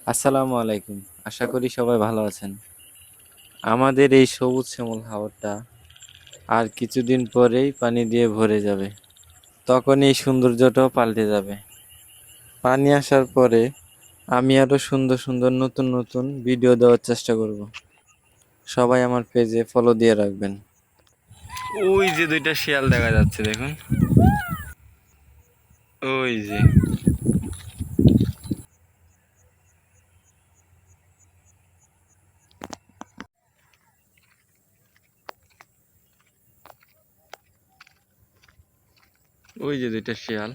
আসসালামু আলাইকুম। আশা করি সবাই ভালো আছেন। আমাদের এই সবুজ শ্যামল হাওরটা আর কিছুদিন পরেই পানি দিয়ে ভরে যাবে। তখন এই সৌন্দর্যটাও পাল্টে যাবে। পানি আসার পরে আমি আরো সুন্দর সুন্দর নতুন নতুন ভিডিও দেওয়ার চেষ্টা করব। সবাই আমার পেজে ফলো দিয়ে রাখবেন। ওই যে দুইটা শিয়াল দেখা যাচ্ছে দেখুন। ওই যে ওই যে দুইটা শিয়াল।